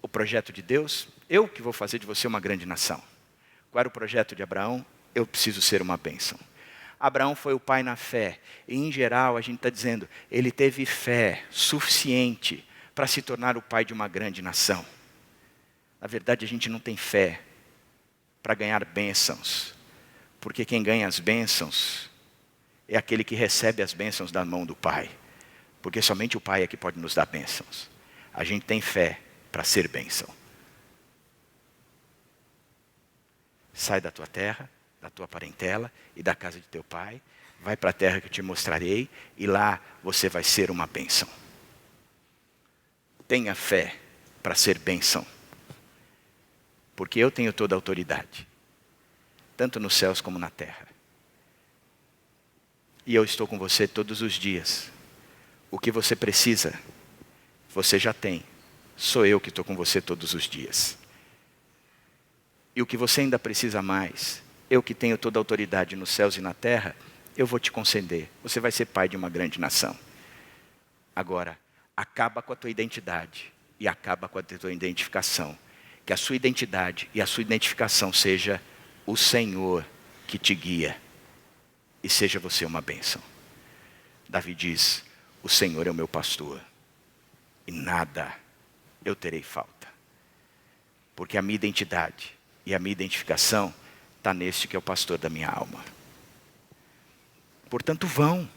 o projeto de Deus? Eu que vou fazer de você uma grande nação. Qual era o projeto de Abraão? Eu preciso ser uma bênção. Abraão foi o pai na fé. E em geral a gente está dizendo, ele teve fé suficiente para se tornar o pai de uma grande nação. Na verdade, a gente não tem fé para ganhar bênçãos. Porque quem ganha as bênçãos é aquele que recebe as bênçãos da mão do Pai. Porque somente o Pai é que pode nos dar bênçãos. A gente tem fé para ser bênção. Sai da tua terra, da tua parentela e da casa de teu pai. Vai para a terra que eu te mostrarei e lá você vai ser uma bênção. Tenha fé para ser bênção. Porque eu tenho toda a autoridade. Tanto nos céus como na terra. E eu estou com você todos os dias. O que você precisa, você já tem. Sou eu que estou com você todos os dias. E o que você ainda precisa mais, eu que tenho toda a autoridade nos céus e na terra, eu vou te conceder. Você vai ser pai de uma grande nação. Agora, acaba com a tua identidade e acaba com a tua identificação. Que a sua identidade e a sua identificação seja o Senhor que te guia. E seja você uma bênção. Davi diz, o Senhor é o meu pastor. E nada eu terei falta. Porque a minha identidade e a minha identificação está neste que é o pastor da minha alma. Portanto, vão.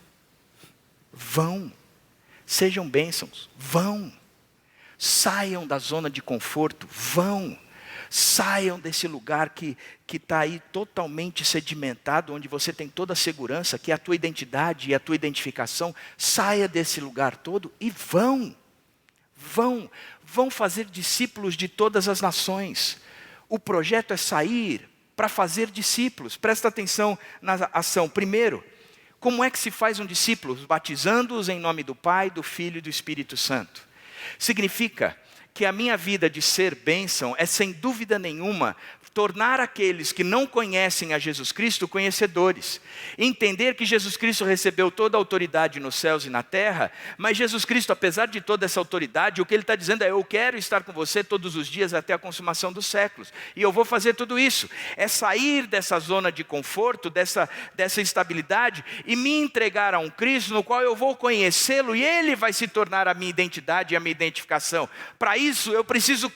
Sejam bênçãos, vão. Saiam da zona de conforto, vão. Saiam desse lugar que está aí totalmente sedimentado, onde você tem toda a segurança, que é a tua identidade e a tua identificação. Saia desse lugar todo e vão. Vão fazer discípulos de todas as nações. O projeto é sair para fazer discípulos. Presta atenção na ação. Primeiro, como é que se faz um discípulo? Batizando-os em nome do Pai, do Filho e do Espírito Santo. Significa que a minha vida de ser bênção é, sem dúvida nenhuma, tornar aqueles que não conhecem a Jesus Cristo conhecedores. Entender que Jesus Cristo recebeu toda a autoridade nos céus e na terra, mas Jesus Cristo, apesar de toda essa autoridade, o que Ele está dizendo é, eu quero estar com você todos os dias até a consumação dos séculos. E eu vou fazer tudo isso. É sair dessa zona de conforto, dessa estabilidade, e me entregar a um Cristo no qual eu vou conhecê-lo, e Ele vai se tornar a minha identidade e a minha identificação. Para isso eu preciso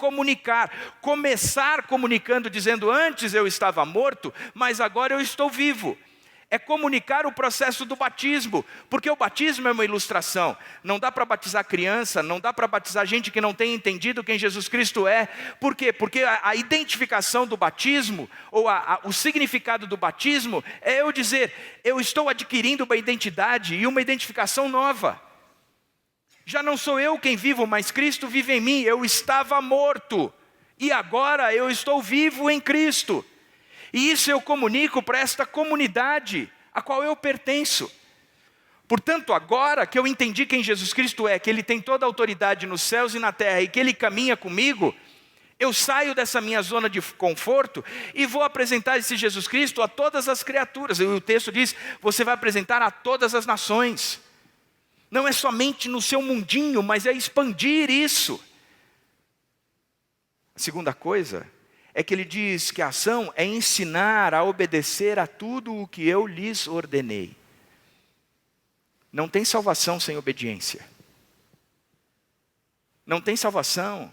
começar comunicando, dizendo, antes eu estava morto, mas agora eu estou vivo. É comunicar o processo do batismo, porque o batismo é uma ilustração. Não dá para batizar criança, não dá para batizar gente que não tem entendido quem Jesus Cristo é. Por quê? Porque a identificação do batismo, ou o significado do batismo, é eu dizer, eu estou adquirindo uma identidade e uma identificação nova. Já não sou eu quem vivo, mas Cristo vive em mim. Eu estava morto e agora eu estou vivo em Cristo. E isso eu comunico para esta comunidade a qual eu pertenço. Portanto, agora que eu entendi quem Jesus Cristo é, que Ele tem toda a autoridade nos céus e na terra e que Ele caminha comigo, eu saio dessa minha zona de conforto e vou apresentar esse Jesus Cristo a todas as criaturas. E o texto diz, você vai apresentar a todas as nações. Não é somente no seu mundinho, mas é expandir isso. A segunda coisa é que ele diz que a ação é ensinar a obedecer a tudo o que eu lhes ordenei. Não tem salvação sem obediência. Não tem salvação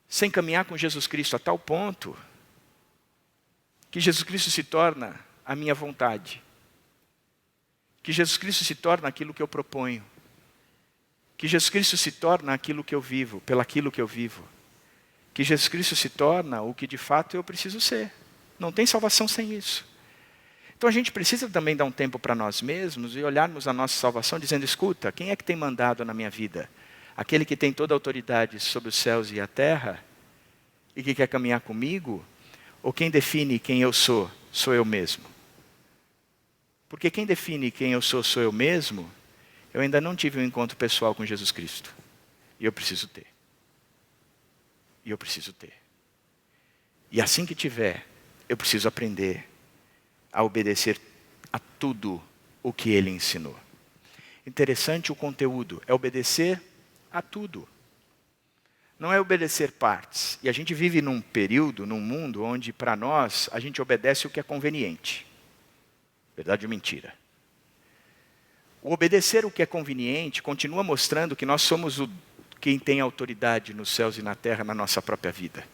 sem caminhar com Jesus Cristo a tal ponto que Jesus Cristo se torna a minha vontade. Que Jesus Cristo se torna aquilo que eu proponho. Que Jesus Cristo se torna aquilo que eu vivo, pelaquilo que eu vivo. Que Jesus Cristo se torna o que de fato eu preciso ser. Não tem salvação sem isso. Então a gente precisa também dar um tempo para nós mesmos e olharmos a nossa salvação dizendo, escuta, quem é que tem mandado na minha vida? Aquele que tem toda a autoridade sobre os céus e a terra e que quer caminhar comigo? Ou quem define quem eu sou, sou eu mesmo? Porque quem define quem eu sou eu mesmo, eu ainda não tive um encontro pessoal com Jesus Cristo. E eu preciso ter. E assim que tiver, eu preciso aprender a obedecer a tudo o que Ele ensinou. Interessante o conteúdo, é obedecer a tudo. Não é obedecer partes. E a gente vive num período, num mundo, onde para nós, a gente obedece o que é conveniente. Verdade ou mentira? O obedecer o que é conveniente continua mostrando que nós somos quem tem autoridade nos céus e na terra na nossa própria vida.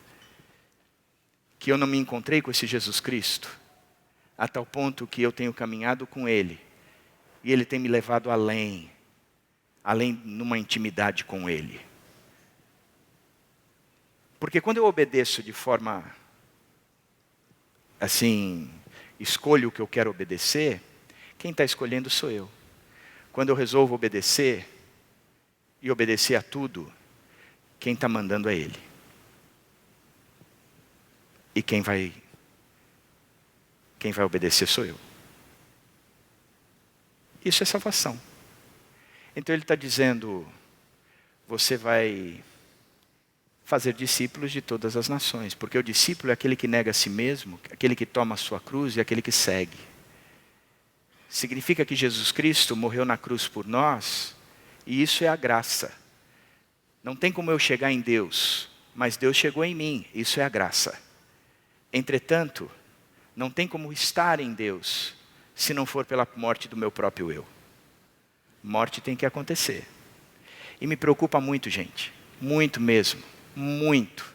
Que eu não me encontrei com esse Jesus Cristo a tal ponto que eu tenho caminhado com Ele, e Ele tem me levado além numa intimidade com Ele. Porque quando eu obedeço de forma, assim, escolho o que eu quero obedecer, quem está escolhendo sou eu. Quando eu resolvo obedecer, e obedecer a tudo, quem está mandando é Ele. E quem vai obedecer sou eu. Isso é salvação. Então Ele está dizendo, você vai fazer discípulos de todas as nações. Porque o discípulo é aquele que nega a si mesmo, aquele que toma a sua cruz e aquele que segue. Significa que Jesus Cristo morreu na cruz por nós, e isso é a graça. Não tem como eu chegar em Deus, mas Deus chegou em mim, isso é a graça. Entretanto, não tem como estar em Deus, se não for pela morte do meu próprio eu. Morte tem que acontecer. E me preocupa muito, gente. Muito mesmo. Muito.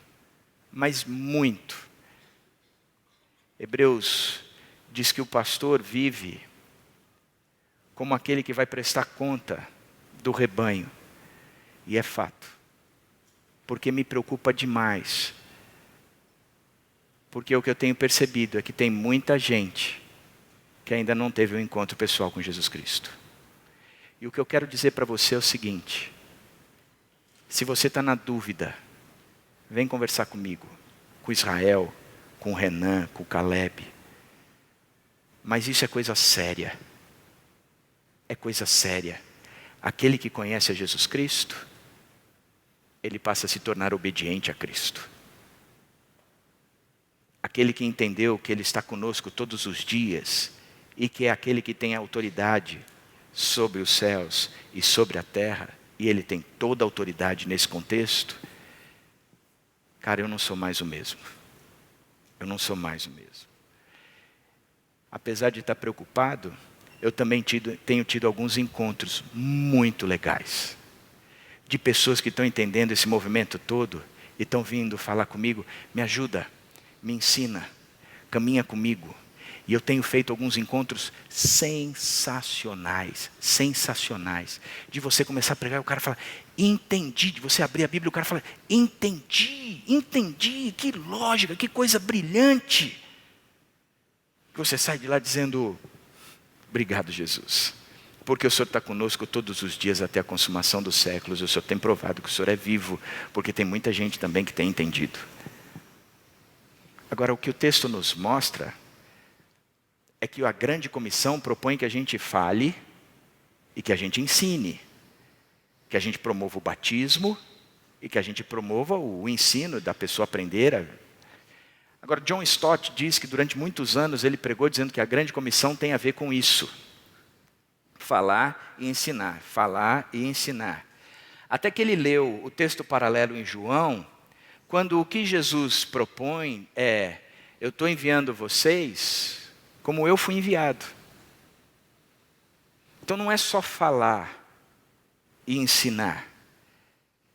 Mas muito. Hebreus diz que o pastor vive como aquele que vai prestar conta do rebanho. E é fato. Porque me preocupa demais. Porque o que eu tenho percebido é que tem muita gente que ainda não teve um encontro pessoal com Jesus Cristo. E o que eu quero dizer para você é o seguinte: se você está na dúvida, vem conversar comigo, com Israel, com o Renan, com o Caleb. Mas isso é coisa séria. É coisa séria. Aquele que conhece a Jesus Cristo, ele passa a se tornar obediente a Cristo. Aquele que entendeu que Ele está conosco todos os dias, e que é aquele que tem autoridade sobre os céus e sobre a terra, e Ele tem toda a autoridade nesse contexto, cara, eu não sou mais o mesmo. Eu não sou mais o mesmo. Apesar de estar preocupado, eu também tenho tido alguns encontros muito legais, de pessoas que estão entendendo esse movimento todo, e estão vindo falar comigo, me ajuda, me ensina, caminha comigo. E eu tenho feito alguns encontros sensacionais, de você começar a pregar e o cara fala, entendi, de você abrir a Bíblia e o cara fala, entendi, que lógica, que coisa brilhante. Que você sai de lá dizendo, obrigado Jesus, porque o Senhor está conosco todos os dias até a consumação dos séculos, o Senhor tem provado que o Senhor é vivo, porque tem muita gente também que tem entendido. Agora, o que o texto nos mostra é que a grande comissão propõe que a gente fale e que a gente ensine, que a gente promova o batismo e que a gente promova o ensino da pessoa aprender. Agora, John Stott diz que durante muitos anos ele pregou dizendo que a grande comissão tem a ver com isso. Falar e ensinar, falar e ensinar. Até que ele leu o texto paralelo em João, quando o que Jesus propõe é, eu estou enviando vocês como eu fui enviado. Então não é só falar e ensinar,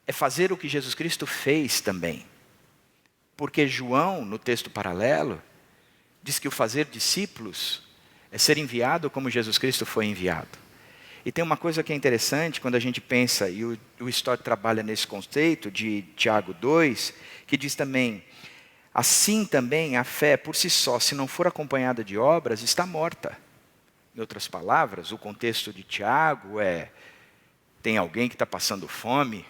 é fazer o que Jesus Cristo fez também. Porque João, no texto paralelo, diz que o fazer discípulos é ser enviado como Jesus Cristo foi enviado. E tem uma coisa que é interessante quando a gente pensa, e o Stott trabalha nesse conceito de Tiago 2, que diz também, assim também a fé por si só, se não for acompanhada de obras, está morta. Em outras palavras, o contexto de Tiago é, tem alguém que está passando fome,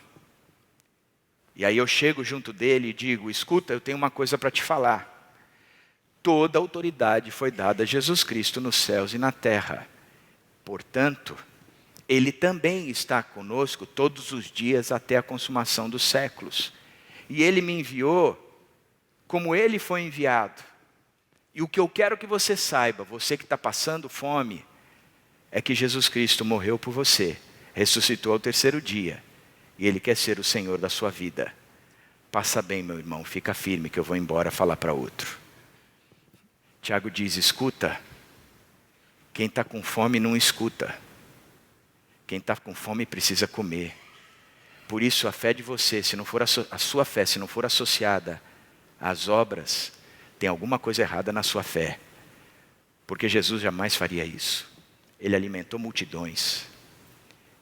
e aí eu chego junto dele e digo, escuta, eu tenho uma coisa para te falar. Toda a autoridade foi dada a Jesus Cristo nos céus e na terra. Portanto, Ele também está conosco todos os dias até a consumação dos séculos. E Ele me enviou como Ele foi enviado. E o que eu quero que você saiba, você que está passando fome, é que Jesus Cristo morreu por você, ressuscitou ao terceiro dia, e Ele quer ser o Senhor da sua vida. Passa bem, meu irmão, fica firme que eu vou embora falar para outro. Tiago diz, escuta, quem está com fome não escuta. Quem está com fome precisa comer. Por isso a fé de você, se não for a sua fé, se não for associada às obras, tem alguma coisa errada na sua fé. Porque Jesus jamais faria isso. Ele alimentou multidões.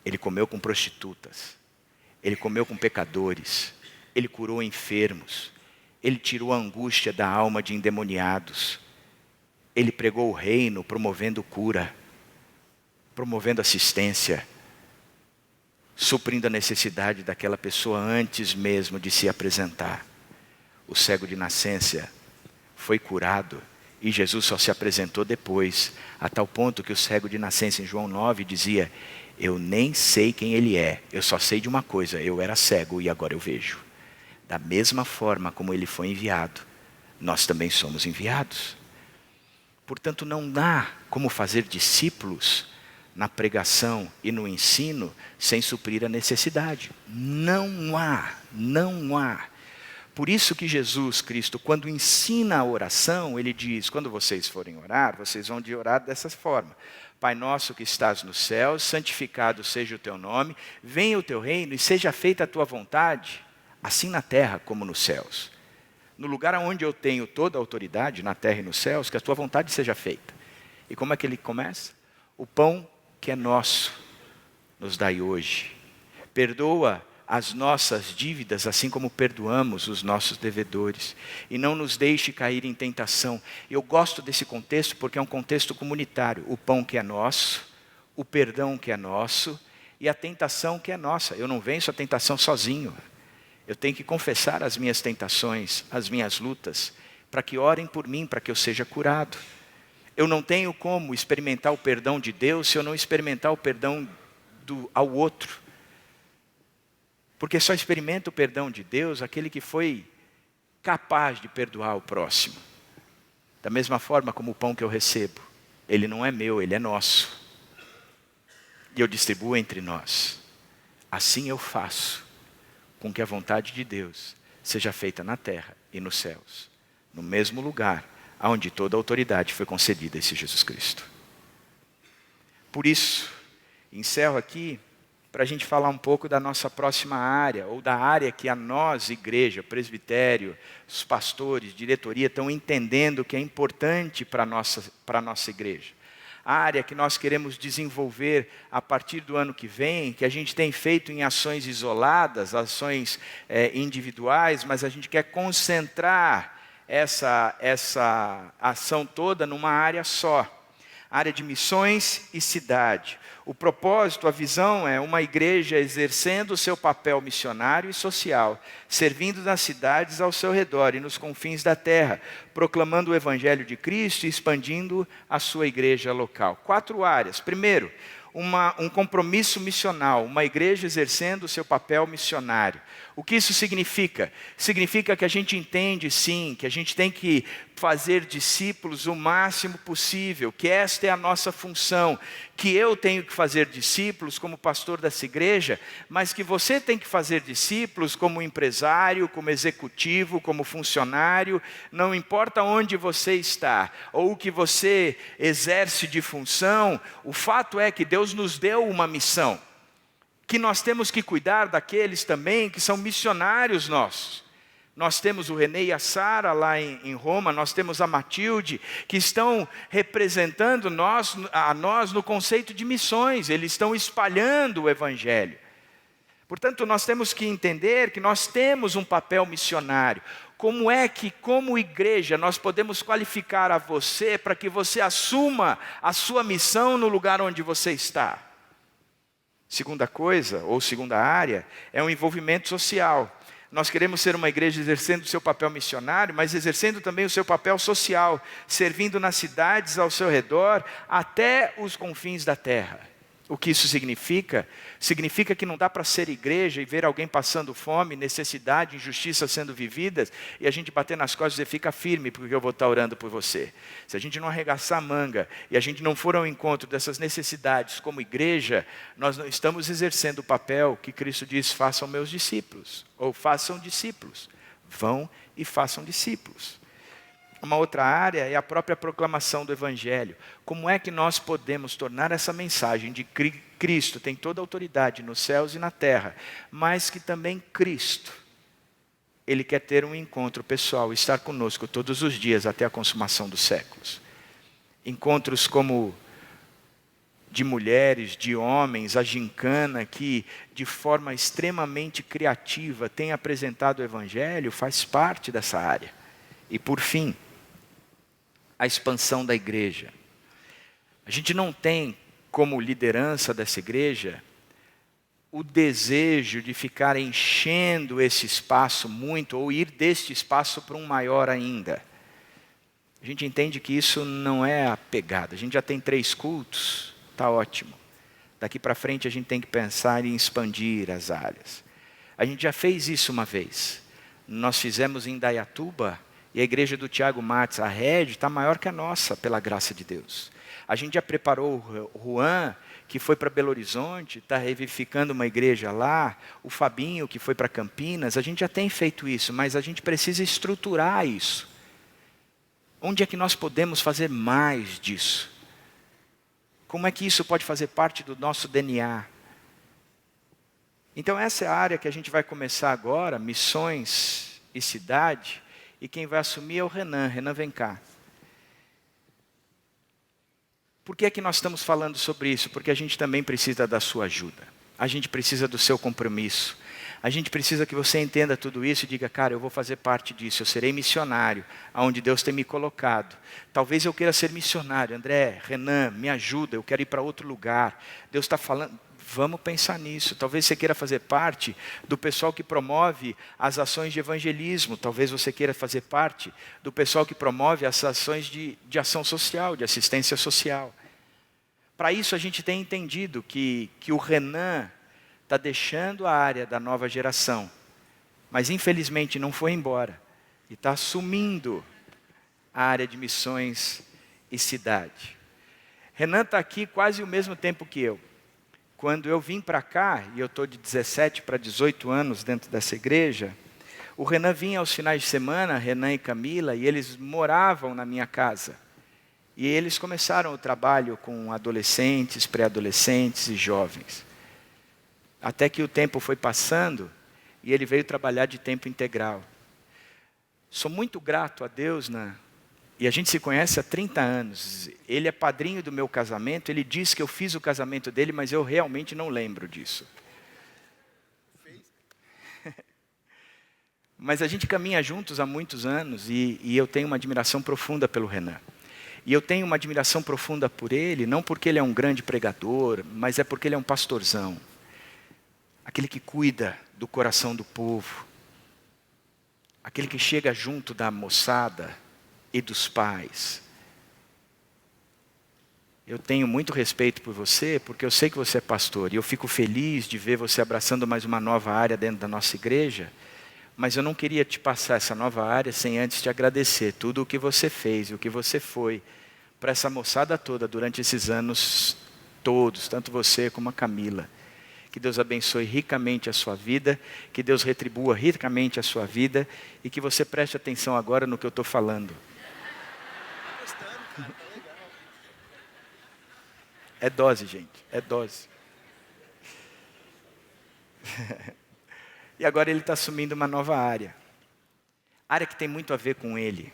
Ele comeu com prostitutas. Ele comeu com pecadores. Ele curou enfermos. Ele tirou a angústia da alma de endemoniados. Ele pregou o reino, promovendo cura, promovendo assistência, suprindo a necessidade daquela pessoa antes mesmo de se apresentar. O cego de nascença foi curado e Jesus só se apresentou depois, a tal ponto que o cego de nascença em João 9 dizia: eu nem sei quem ele é, eu só sei de uma coisa, eu era cego e agora eu vejo. Da mesma forma como ele foi enviado, nós também somos enviados. Portanto, não dá como fazer discípulos na pregação e no ensino sem suprir a necessidade. Não há. Por isso que Jesus Cristo, quando ensina a oração, ele diz: quando vocês forem orar, vocês vão de orar dessa forma: Pai nosso que estás nos céus, santificado seja o teu nome, venha o teu reino e seja feita a tua vontade, assim na terra como nos céus. No lugar onde eu tenho toda a autoridade, na terra e nos céus, que a tua vontade seja feita. E como é que ele começa? O pão que é nosso, nos dai hoje. Perdoa as nossas dívidas, assim como perdoamos os nossos devedores. E não nos deixe cair em tentação. Eu gosto desse contexto porque é um contexto comunitário. O pão que é nosso, o perdão que é nosso e a tentação que é nossa. Eu não venço a tentação sozinho. Eu tenho que confessar as minhas tentações, as minhas lutas, para que orem por mim, para que eu seja curado. Eu não tenho como experimentar o perdão de Deus se eu não experimentar o perdão ao outro. Porque só experimenta o perdão de Deus aquele que foi capaz de perdoar o próximo. Da mesma forma como o pão que eu recebo, ele não é meu, ele é nosso. E eu distribuo entre nós. Assim eu faço com que a vontade de Deus seja feita na terra e nos céus, no mesmo lugar onde toda a autoridade foi concedida a esse Jesus Cristo. Por isso, encerro aqui para a gente falar um pouco da nossa próxima área, ou da área que a nós, igreja, presbitério, os pastores, diretoria, estão entendendo que é importante para a nossa igreja. A área que nós queremos desenvolver a partir do ano que vem, que a gente tem feito em ações isoladas, ações individuais, mas a gente quer concentrar essa ação toda numa área só. Área de missões e cidade. O propósito, a visão é uma igreja exercendo o seu papel missionário e social, servindo nas cidades ao seu redor e nos confins da terra, proclamando o evangelho de Cristo e expandindo a sua igreja local. 4 áreas. Primeiro, um compromisso missional, uma igreja exercendo o seu papel missionário. O que isso significa? Significa que a gente entende, sim, que a gente tem que fazer discípulos o máximo possível, que esta é a nossa função, que eu tenho que fazer discípulos como pastor dessa igreja, mas que você tem que fazer discípulos como empresário, como executivo, como funcionário, não importa onde você está, ou o que você exerce de função, o fato é que Deus nos deu uma missão, que nós temos que cuidar daqueles também que são missionários nossos. Nós temos o René e a Sara lá em Roma, nós temos a Matilde, que estão representando a nós no conceito de missões, eles estão espalhando o Evangelho. Portanto, nós temos que entender que nós temos um papel missionário. Como é que, como igreja, nós podemos qualificar a você para que você assuma a sua missão no lugar onde você está? Segunda coisa, ou segunda área, é o envolvimento social. Nós queremos ser uma igreja exercendo o seu papel missionário, mas exercendo também o seu papel social, servindo nas cidades ao seu redor, até os confins da terra. O que isso significa? Significa que não dá para ser igreja e ver alguém passando fome, necessidade, injustiça sendo vividas, e a gente bater nas costas e dizer: fica firme, porque eu vou estar orando por você. Se a gente não arregaçar a manga, e a gente não for ao encontro dessas necessidades como igreja, nós não estamos exercendo o papel que Cristo diz: façam meus discípulos, ou façam discípulos. Vão e façam discípulos. Uma outra área é a própria proclamação do Evangelho. Como é que nós podemos tornar essa mensagem de Cristo tem toda a autoridade nos céus e na terra, mas que também Cristo, Ele quer ter um encontro pessoal, estar conosco todos os dias até a consumação dos séculos. Encontros como de mulheres, de homens, a gincana, que de forma extremamente criativa tem apresentado o Evangelho, faz parte dessa área. E por fim, a expansão da igreja. A gente não tem como liderança dessa igreja o desejo de ficar enchendo esse espaço muito, ou ir deste espaço para um maior ainda. A gente entende que isso não é a pegada. A gente já tem 3 cultos, está ótimo. Daqui para frente a gente tem que pensar em expandir as áreas. A gente já fez isso uma vez. Nós fizemos em Indaiatuba, e a igreja do Tiago Matos, a rede, está maior que a nossa, pela graça de Deus. A gente já preparou o Juan, que foi para Belo Horizonte, está revivificando uma igreja lá. O Fabinho, que foi para Campinas. A gente já tem feito isso, mas a gente precisa estruturar isso. Onde é que nós podemos fazer mais disso? Como é que isso pode fazer parte do nosso DNA? Então essa é a área que a gente vai começar agora, missões e cidade. E quem vai assumir é o Renan. Renan, vem cá. Por que é que nós estamos falando sobre isso? Porque a gente também precisa da sua ajuda. A gente precisa do seu compromisso. A gente precisa que você entenda tudo isso e diga, cara, eu vou fazer parte disso. Eu serei missionário, aonde Deus tem me colocado. Talvez eu queira ser missionário. André, Renan, me ajuda, eu quero ir para outro lugar. Deus está falando... Vamos pensar nisso. Talvez você queira fazer parte do pessoal que promove as ações de evangelismo. Talvez você queira fazer parte do pessoal que promove as ações de ação social, de assistência social. Para isso a gente tem entendido que o Renan está deixando a área da nova geração. Mas infelizmente não foi embora. E está assumindo a área de missões e cidade. Renan está aqui quase o mesmo tempo que eu. Quando eu vim para cá, e eu estou de 17 para 18 anos dentro dessa igreja, o Renan vinha aos finais de semana, Renan e Camila, e eles moravam na minha casa. E eles começaram o trabalho com adolescentes, pré-adolescentes e jovens. Até que o tempo foi passando, e ele veio trabalhar de tempo integral. Sou muito grato a Deus, e a gente se conhece há 30 anos. Ele é padrinho do meu casamento. Ele diz que eu fiz o casamento dele, mas eu realmente não lembro disso. Mas a gente caminha juntos há muitos anos e eu tenho uma admiração profunda pelo Renan. E eu tenho uma admiração profunda por ele, não porque ele é um grande pregador, mas é porque ele é um pastorzão. Aquele que cuida do coração do povo. Aquele que chega junto da moçada e dos pais. Eu tenho muito respeito por você, porque eu sei que você é pastor, e eu fico feliz de ver você abraçando mais uma nova área dentro da nossa igreja, mas eu não queria te passar essa nova área sem antes te agradecer tudo o que você fez, e o que você foi, para essa moçada toda durante esses anos todos, tanto você como a Camila. Que Deus abençoe ricamente a sua vida, que Deus retribua ricamente a sua vida, e que você preste atenção agora no que eu estou falando. É dose, gente, é dose. E agora ele está assumindo uma nova área. Área que tem muito a ver com ele.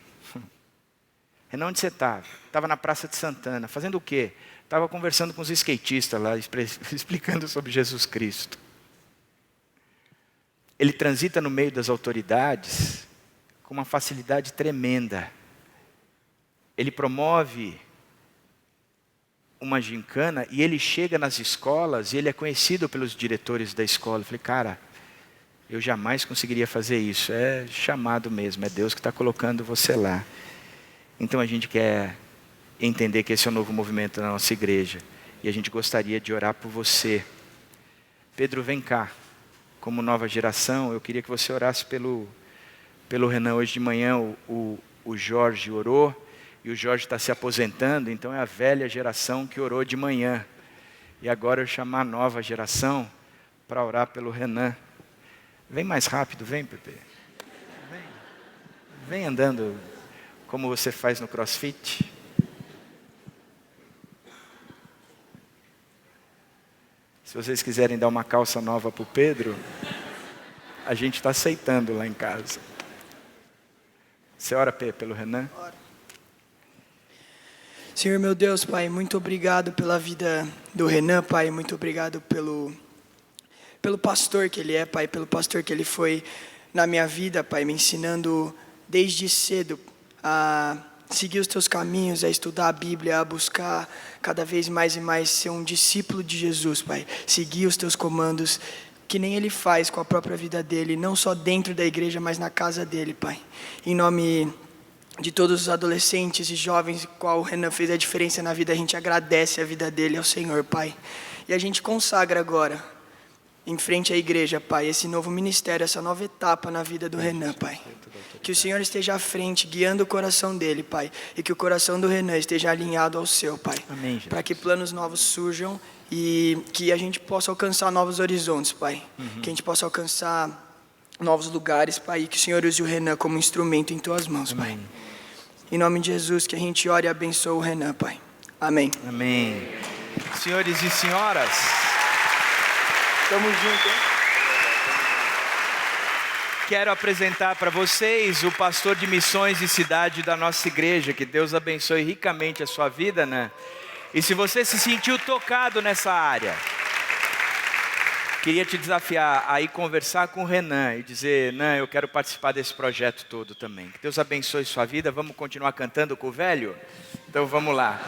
Renan, onde você estava? Estava na Praça de Santana. Fazendo o quê? Estava conversando com os skatistas lá, explicando sobre Jesus Cristo. Ele transita no meio das autoridades com uma facilidade tremenda. Ele promove uma gincana e ele chega nas escolas e ele é conhecido pelos diretores da escola. Eu falei, cara, eu jamais conseguiria fazer isso. É chamado mesmo, é Deus que está colocando você lá. Então a gente quer entender que esse é o novo movimento da nossa igreja. E a gente gostaria de orar por você. Pedro, vem cá. Como nova geração, eu queria que você orasse pelo Renan. Hoje de manhã o Jorge orou. E o Jorge está se aposentando, então é a velha geração que orou de manhã. E agora eu chamar a nova geração para orar pelo Renan. Vem mais rápido, vem, Pepe. Vem andando como você faz no CrossFit. Se vocês quiserem dar uma calça nova para o Pedro, a gente está aceitando lá em casa. Você ora, Pê, pelo Renan? Ora. Senhor meu Deus, Pai, muito obrigado pela vida do Renan, Pai, muito obrigado pelo pastor que ele é, Pai, pelo pastor que ele foi na minha vida, Pai, me ensinando desde cedo a seguir os teus caminhos, a estudar a Bíblia, a buscar cada vez mais e mais ser um discípulo de Jesus, Pai, seguir os teus comandos, que nem ele faz com a própria vida dele, não só dentro da igreja, mas na casa dele, Pai. Em nome de todos os adolescentes e jovens, qual o Renan fez a diferença na vida, a gente agradece a vida dele ao Senhor, Pai. E a gente consagra agora, em frente à igreja, Pai, esse novo ministério, essa nova etapa na vida do Renan, Pai. Que o Senhor esteja à frente, guiando o coração dele, Pai. E que o coração do Renan esteja alinhado ao seu, Pai. Amém, para que planos novos surjam e que a gente possa alcançar novos horizontes, Pai. Que a gente possa alcançar novos lugares, Pai. E que o Senhor use o Renan como instrumento em tuas mãos, Pai. Amém. Em nome de Jesus, que a gente ore e abençoe o Renan, Pai. Amém. Amém. Senhores e senhoras, Tamo junto, hein? quero apresentar para vocês o pastor de missões e cidade da nossa igreja. Que Deus abençoe ricamente a sua vida, né? E se você se sentiu tocado nessa área, queria te desafiar a ir conversar com o Renan e dizer: Renan, eu quero participar desse projeto todo também. Que Deus abençoe sua vida. Vamos continuar cantando com o velho? Então vamos lá.